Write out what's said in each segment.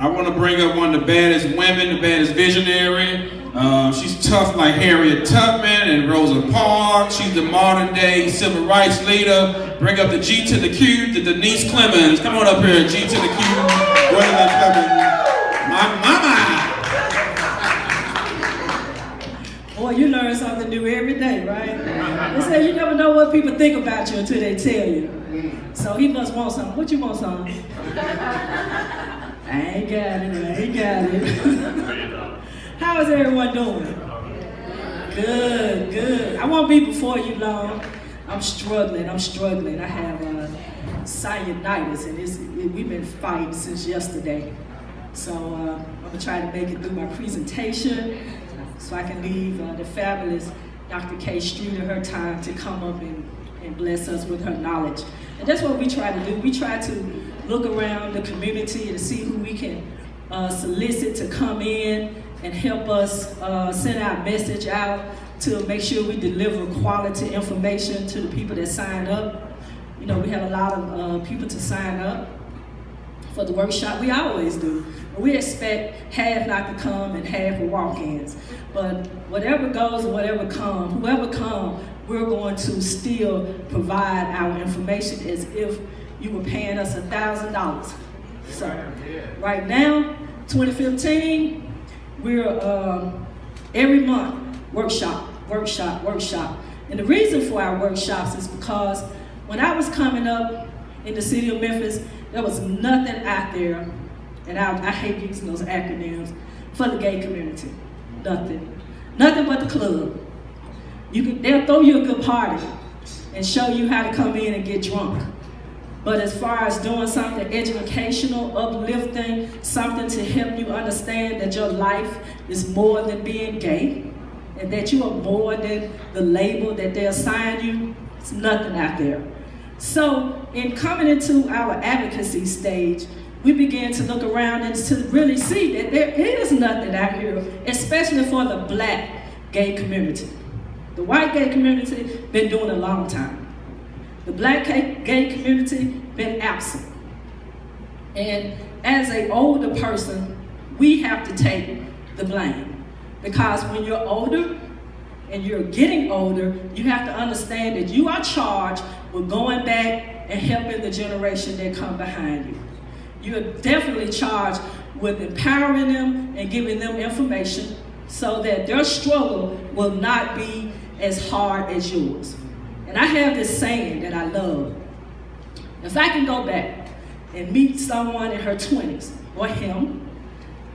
I want to bring up one of the baddest women, the baddest visionary. She's tough like Harriet Tubman and Rosa Parks. She's the modern day civil rights leader. Bring up the G to the Q, the Denise Clemons. Come on up here, G to the Q. Gwendolyn Clemons. My mama. Boy, you learn something new every day, right? They say you never know what people think about you until they tell you. So he must want something. What you want, son? I ain't got it. How is everyone doing? Good. I won't be before you long. I'm struggling. I have cyanitis, and we've been fighting since yesterday. So I'm gonna try to make it through my presentation so I can leave the fabulous Dr. K. Streeter her time to come up and bless us with her knowledge. And that's what we try to do. We try to look around the community and see who we can solicit to come in and help us send our message out to make sure we deliver quality information to the people that sign up. You know, we have a lot of people to sign up for the workshop. We always do. We expect half not to come and half are walk-ins. But whatever goes and whatever comes, whoever comes, we're going to still provide our information as if you were paying us $1,000. So right now, 2015, we're every month, workshop. And the reason for our workshops is because when I was coming up in the city of Memphis, there was nothing out there, and I hate using those acronyms, for the gay community. Nothing but the club. They'll throw you a good party and show you how to come in and get drunk. But as far as doing something educational, uplifting, something to help you understand that your life is more than being gay, and that you are more than the label that they assign you, it's nothing out there. So in coming into our advocacy stage, we began to look around and to really see that there is nothing out here, especially for the black gay community. The white gay community been doing a long time. The black gay community been absent. And as an older person, we have to take the blame. Because when you're older and you're getting older, you have to understand that you are charged with going back and helping the generation that come behind you. You're definitely charged with empowering them and giving them information so that their struggle will not be as hard as yours. And I have this saying that I love. If I can go back and meet someone in her 20s, or him,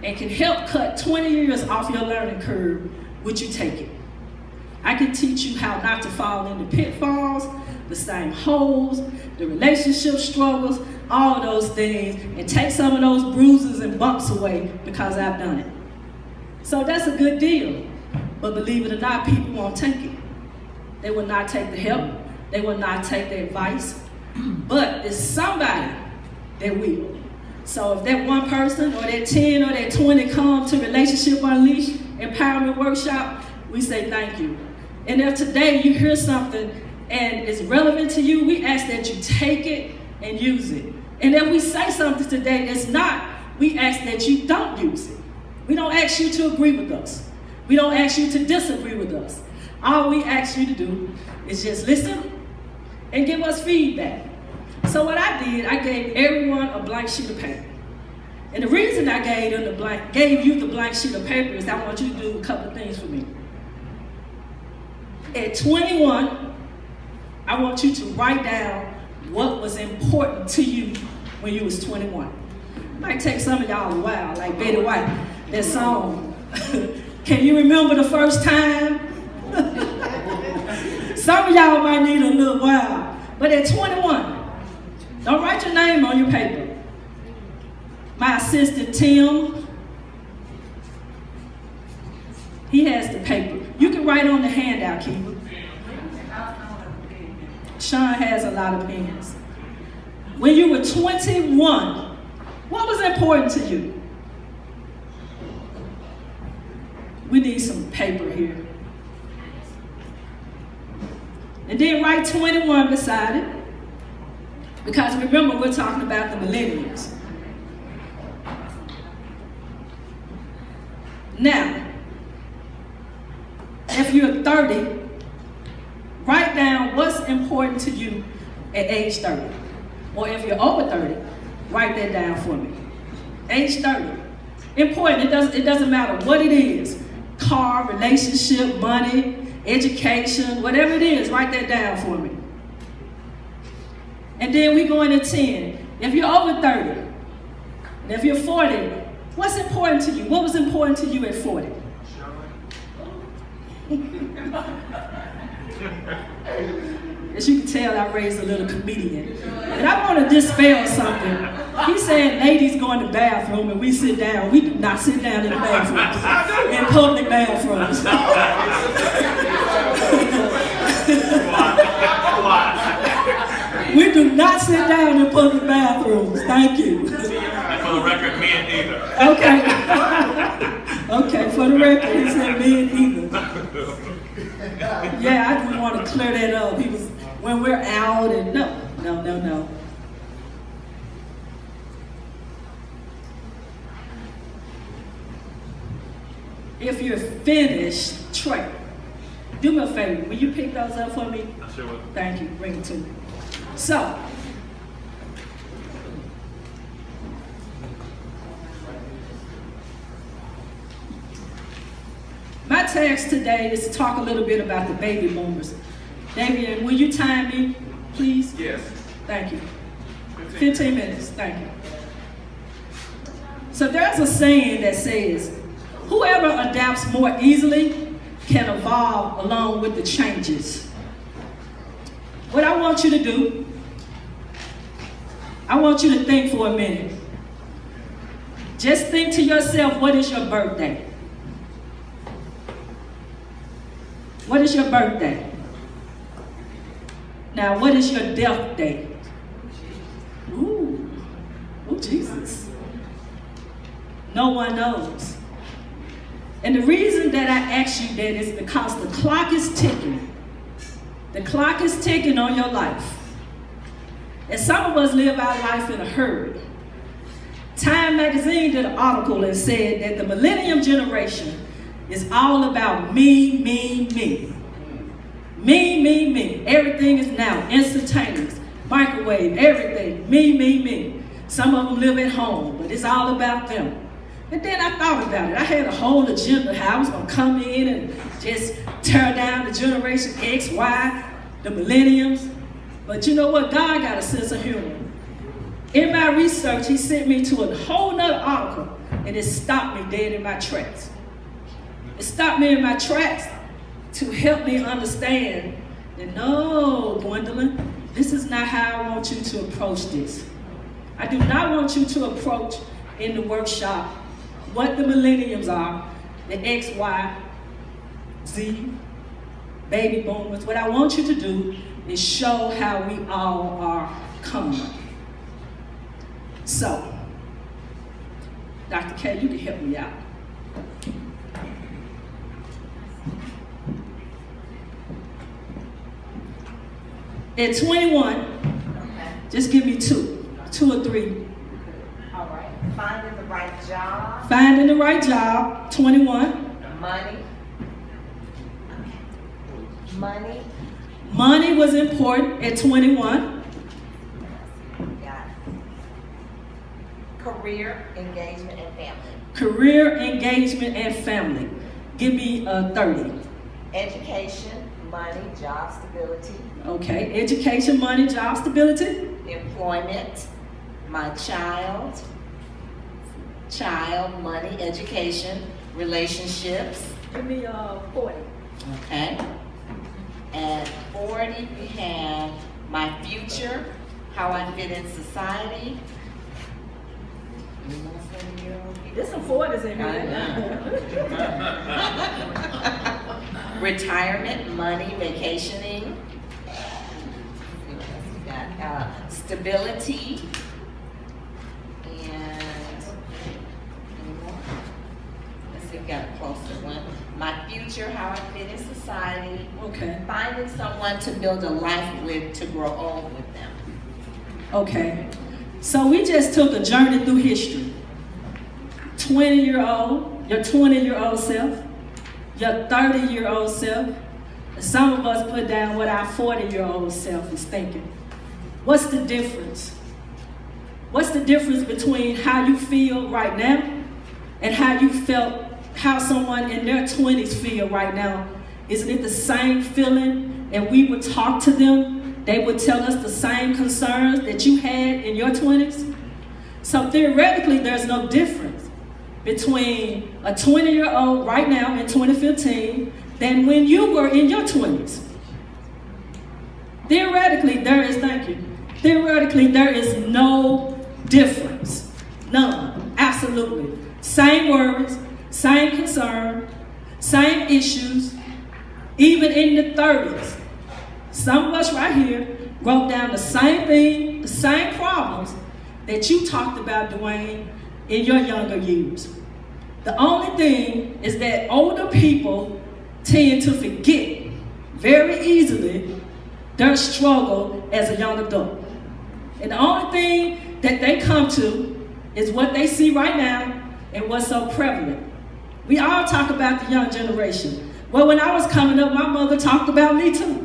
and can help cut 20 years off your learning curve, would you take it? I can teach you how not to fall into pitfalls, the same holes, the relationship struggles, all those things, and take some of those bruises and bumps away because I've done it. So that's a good deal. But believe it or not, people won't take it. They will not take the help. They will not take the advice. But it's somebody that will. So if that one person or that 10 or that 20 come to Relationship Unleashed Empowerment Workshop, we say thank you. And if today you hear something and it's relevant to you, we ask that you take it and use it. And if we say something today that's not, we ask that you don't use it. We don't ask you to agree with us. We don't ask you to disagree with us. All we ask you to do is just listen and give us feedback. So what I did, I gave everyone a blank sheet of paper. And the reason I gave you the blank sheet of paper is I want you to do a couple of things for me. At 21, I want you to write down what was important to you when you was 21. It might take some of y'all a while, like Betty White, that song. Can you remember the first time? Some of y'all might need a little while. But at 21, don't write your name on your paper. My assistant, Tim, he has the paper. You can write on the handout, Keeper. Sean has a lot of pens. When you were 21, what was important to you? We need some paper here. And then write 21 beside it. Because remember, we're talking about the millennials. Now, if you're 30, write down what's important to you at age 30. Or if you're over 30, write that down for me. Age 30. Important, it doesn't matter what it is. Car, relationship, money, education, whatever it is, write that down for me. And then we go into 10. If you're over 30, and if you're 40, what's important to you? What was important to you at 40? As you can tell, I raised a little comedian. And I want to dispel something. He said ladies go in the bathroom and we sit down. We do not sit down in the bathroom, in public bathrooms. We do not sit down in public bathrooms. Thank you. And for the record, men either. Okay. Okay, for the record, he said men either. Yeah, I just want to clear that up. He was, when we're out and no. If you're finished, Trey, do me a favor. Will you pick those up for me? I sure will. Thank you. Bring it to me. So, my task today is to talk a little bit about the baby boomers. Davian, will you time me, please? Yes. Thank you. 15 minutes. Thank you. So there's a saying that says, whoever adapts more easily can evolve along with the changes. What I want you to do, I want you to think for a minute. Just think to yourself, what is your birthday? What is your birthday? Now, what is your death date? Ooh, oh Jesus. No one knows. And the reason that I ask you that is because the clock is ticking. The clock is ticking on your life. And some of us live our life in a hurry. Time magazine did an article and said that the millennium generation is all about me, me, me. Me, me, me. Everything is now instantaneous. Microwave, everything. Me, me, me. Some of them live at home, but it's all about them. And then I thought about it. I had a whole agenda how I was going to come in and just tear down the generation X, Y, the millenniums. But you know what? God got a sense of humor. In my research, he sent me to a whole nother article, and it stopped me dead in my tracks. It stopped me in my tracks to help me understand that no, Gwendolyn, this is not how I want you to approach this. I do not want you to approach in the workshop what the millenniums are, the X, Y, Z, baby boomers. What I want you to do is show how we all are coming. So, Dr. K, you can help me out. At 21, just give me two or three. All right. Finding the right job. Finding the right job, 21. Money. Money. Money was important at 21. Got it. Career, engagement, and family. Career, engagement, and family. Give me 30. Education, money, job stability. Okay, education, money, job stability. Employment, my child, money, education, relationships. Give me 40. Okay. At 40, we have my future, how I fit in society. There's some 40s in here. Retirement, money, vacationing. Stability. And any more? Let's see, we got a closer one. My future, how I fit in society. Okay. Finding someone to build a life with, to grow old with them. Okay. So we just took a journey through history. 20-year-old, your 20-year-old self, your 30-year-old self, and some of us put down what our 40-year-old self is thinking. What's the difference? What's the difference between how you feel right now and how someone in their 20s feel right now? Isn't it the same feeling? And we would talk to them, they would tell us the same concerns that you had in your 20s. So theoretically, there's no difference between a 20-year-old right now in 2015 than when you were in your 20s. Theoretically, Theoretically, there is no difference. None. Absolutely. Same worries, same concern, same issues, even in the 30s. Some of us right here wrote down the same thing, the same problems that you talked about, Dwayne, in your younger years. The only thing is that older people tend to forget very easily their struggle as a young adult. And the only thing that they come to is what they see right now and what's so prevalent. We all talk about the young generation. Well, when I was coming up, my mother talked about me too.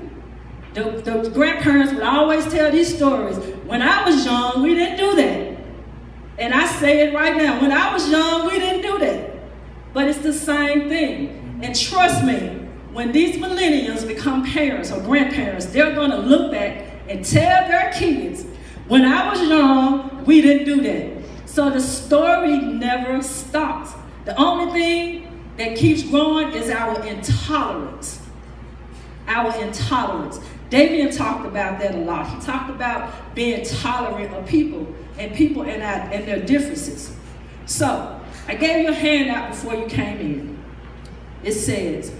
The grandparents would always tell these stories. When I was young, we didn't do that. And I say it right now. When I was young, we didn't do that. But it's the same thing. And trust me, when these millennials become parents or grandparents, they're going to look back and tell their kids, when I was young, we didn't do that. So the story never stops. The only thing that keeps growing is our intolerance. Our intolerance. Davian talked about that a lot. He talked about being tolerant of people and their differences. So, I gave you a handout before you came in. It says,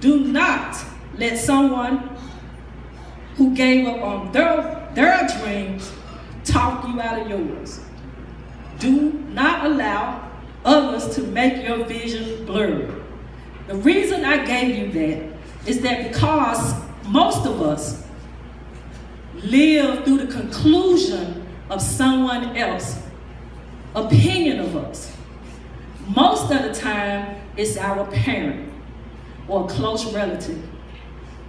do not let someone who gave up on their dreams talk you out of yours. Do not allow others to make your vision blurry. The reason I gave you that is that because most of us live through the conclusion of someone else's opinion of us. Most of the time, it's our parent or a close relative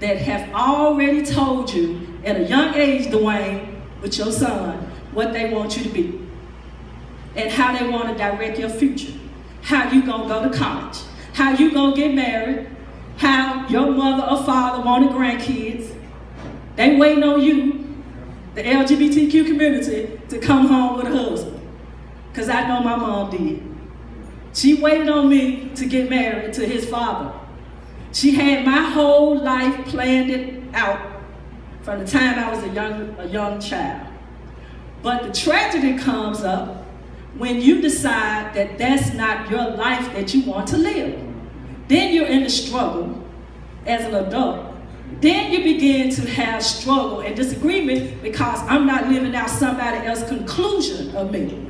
that have already told you at a young age, Dwayne, with your son, what they want you to be and how they want to direct your future, how you gonna go to college, how you gonna get married, how your mother or father wanted grandkids. They waiting on you, the LGBTQ community, to come home with a husband. Because I know my mom did. She waited on me to get married to his father. She had my whole life planned it out from the time I was a young child. But the tragedy comes up when you decide that that's not your life that you want to live. Then you're in the struggle as an adult. Then you begin to have struggle and disagreement because I'm not living out somebody else's conclusion of me.